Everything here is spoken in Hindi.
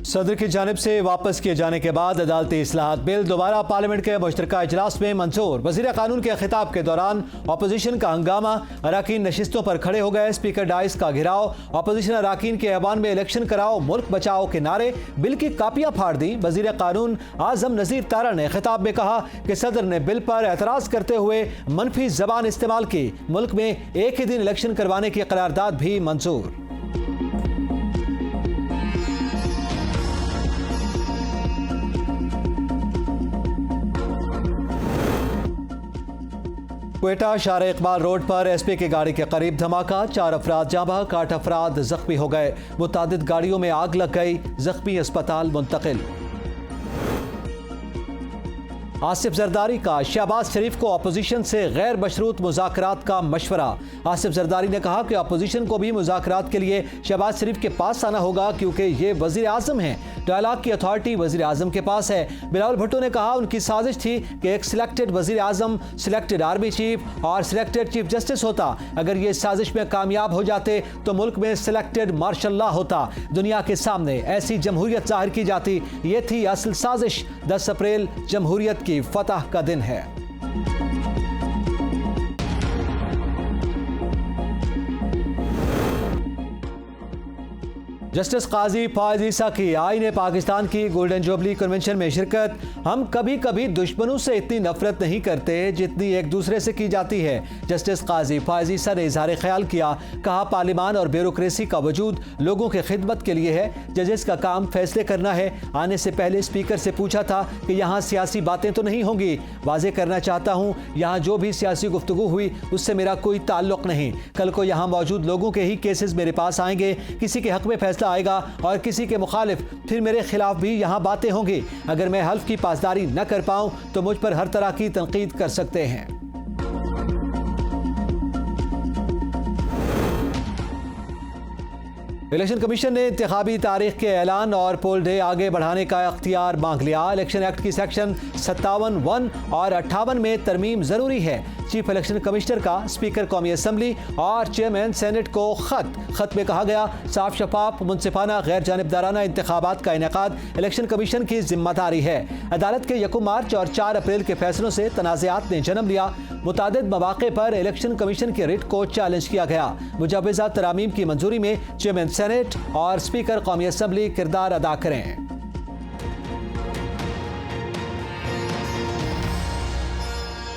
सदर की जानिब से वापस किए जाने के बाद अदालती इस्लाहात बिल दोबारा पार्लियामेंट के मुश्तरका इजलास में मंजूर। वज़ीर कानून के खिताब के दौरान अपोजिशन का हंगामा, अराकीन नशिस्तों पर खड़े हो गए। स्पीकर डाइस का घेराव, अपोजिशन अराकीन के ऐवान में इलेक्शन कराओ, मुल्क बचाओ के नारे, बिल की कापियां फाड़ दी। वज़ीर कानून आजम नज़ीर तारा ने खिताब में कहा कि सदर ने बिल पर एतराज़ करते हुए मनफी जबान इस्तेमाल की। मुल्क में एक ही दिन इलेक्शन करवाने की करारदाद भी मंजूर। क्वेटा शार इकबाल रोड पर एसपी की गाड़ी के करीब धमाका, 4 अफराद जाँ बहक, 8 अफराद जख्मी हो गए। मुतादिद गाड़ियों में आग लग गई, जख्मी अस्पताल मुंतकिल। आसिफ जरदारी का शहबाज शरीफ को अपोजिशन से गैर मशरूत मुज़ाकरात का मशवरा। आसिफ जरदारी ने कहा कि अपोजिशन को भी मुज़ाकरात के लिए शहबाज शरीफ के पास आना होगा, क्योंकि ये वज़ीर आज़म हैं। डायलॉग की अथॉरिटी वज़ीर आज़म के पास है। बिलावल भुट्टो ने कहा उनकी साजिश थी कि एक सिलेक्टेड वज़ीर आज़म, सिलेक्टेड आर्मी चीफ और सिलेक्टेड चीफ जस्टिस होता। अगर ये साजिश में कामयाब हो जाते तो मुल्क में सिलेक्टेड मार्शल लॉ होता। दुनिया के सामने ऐसी जमहूरियत जाहिर की जाती। ये थी असल साजिश। 10 अप्रैल जमहूरियत की फतह का दिन है। जस्टिस काजी फॉयज ईसा की आईने पाकिस्तान की गोल्डन जुबली कन्वेंशन में शिरकत। हम कभी कभी दुश्मनों से इतनी नफरत नहीं करते जितनी एक दूसरे से की जाती है। जस्टिस काजी फॉयज ईसा ने इजहार ख्याल किया। कहा पार्लियामान और ब्यूरोक्रेसी का वजूद लोगों की खिदमत के लिए है। जजेस का काम फैसले करना है। आने से पहले स्पीकर से पूछा था कि यहाँ सियासी बातें तो नहीं होंगी। वाजे करना चाहता हूँ, यहाँ जो भी सियासी गुफ्तगू हुई उससे मेरा कोई ताल्लुक नहीं। कल को यहाँ मौजूद लोगों के ही केसेस मेरे पास आएंगे। किसी के हक में फैसला आएगा और किसी के मुखालिफ, फिर मेरे खिलाफ भी यहां बातें होंगी। अगर मैं हल्फ की पासदारी न कर पाऊं तो मुझ पर हर तरह की तनकीद कर सकते हैं। इलेक्शन कमीशन ने इंतखाबी तारीख के ऐलान और पोल डे आगे बढ़ाने का इख्तियार मांग लिया। इलेक्शन एक्ट की सेक्शन 57(1) और 58 में तरमीम जरूरी है। चीफ इलेक्शन कमिश्नर का स्पीकर कौमी असम्बली और चेयरमैन सेनेट को खत में कहा गया, साफ शफाफ मुनसिफाना गैर जानिबदाराना इंतखाबात का इनेकाद इलेक्शन कमीशन की जिम्मेदारी है। अदालत के 1 मार्च और 4 अप्रैल के फैसलों से तनाज़ात ने जन्म लिया। मुतादिद मवाक़े पर इलेक्शन कमीशन की रिट को चैलेंज किया गया। मुजव्वज़ा तरामीम की मंजूरी में चेयरमैन सेनेट और स्पीकर कौमी असम्बली किरदार अदा करें।